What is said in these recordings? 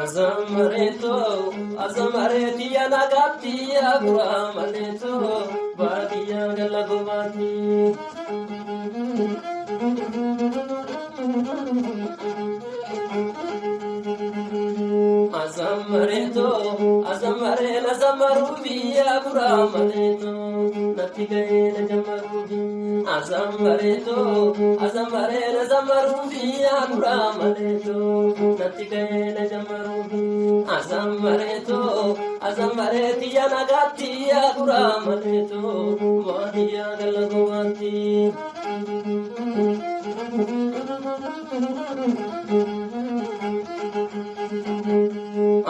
Azamareto, azamareti anagati aguramaneto, badia galagobati. Azamareto, azamarena zamarubi aguramaneto, natigaena jamarubi. Azamareto, azamarena zamarubi aguramaneto, natigaena jamarubi. Azamareto, azamareti yanagati aguramaneto, badia galagobati.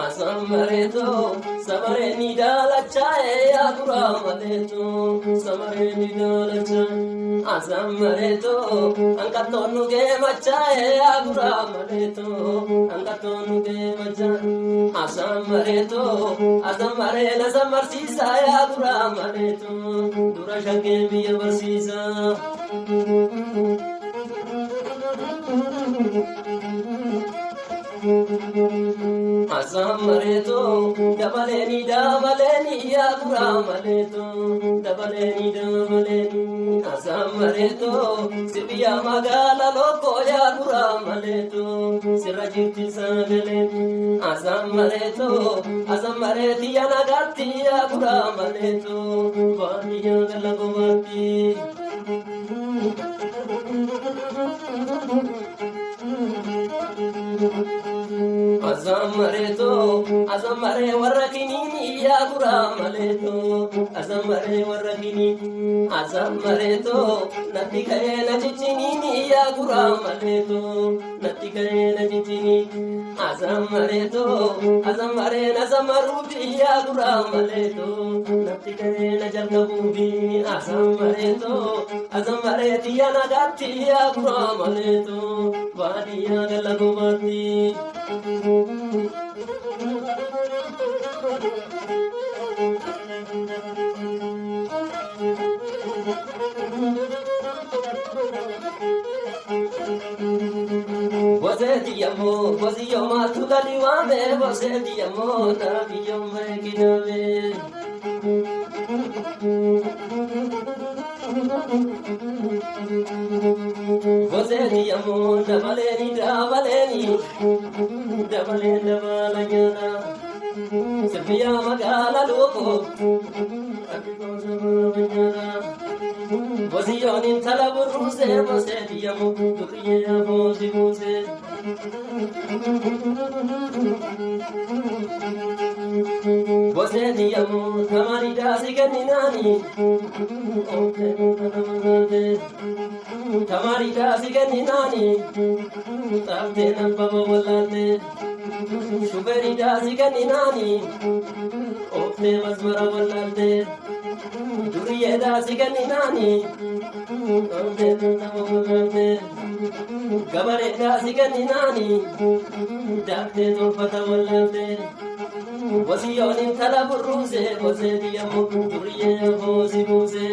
Azamareto, samareni dalachae aguramaneto, samareni dalachae. Azamareto, ankatonu ge machae aguramaneto, ankatonu ge machae. Azamareto, azamarena zamarsisa aguramaneto, durashake biya barsisa. Azamareto, dabaleni aguramaneto, dabaleni. Azamareto, sibiya magala loko aguramaneto, sirajiti sagale. Azamareto, azamareti yanagati aguramaneto, baniya galagobati. Azamareto, azamare warrakinini aguramaneto, azamare warrakini. Azamareto, natti kaena jichinini aguramaneto, natti kaena jichini. Azamareto, azamare nazamarubi aguramaneto, natti kaena jalgabubi. Azamareto, azamare tiyanagati aguramaneto, badia galagobati. Bosetiamo, bosiyoma tudaliwame, bosetiamo, nabiyome kiname. Bosetiamo, dabaleni, dabalanyana. Sibiya magala loko, bosiyonin talaburuse, bosetiamo, duriya bosibuse. Bosetiamo, tamarida siganinani, tamarida siganinani, tabte nambaba walate. Shuberida siganinani, ofte mazmara walate. Duriyeda siganinani, ofte nambaba walate. Gabareda siganinani, dakte tolfata walate. Wasiyonin talaburuse, bosetiamo, duriye bosibuse.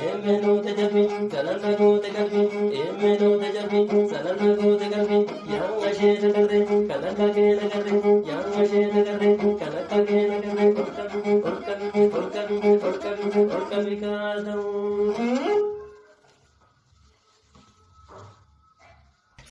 Emeno te jabi, salana go te garbi. Emeno te jabi, salana go te garbi. Yang ashe te garde, kalaka ke na garde. Yang ashe te garde, kalaka ke na garde. Orkan, orkan, orkan, orkan, orkan, orkan, orkan, orkan,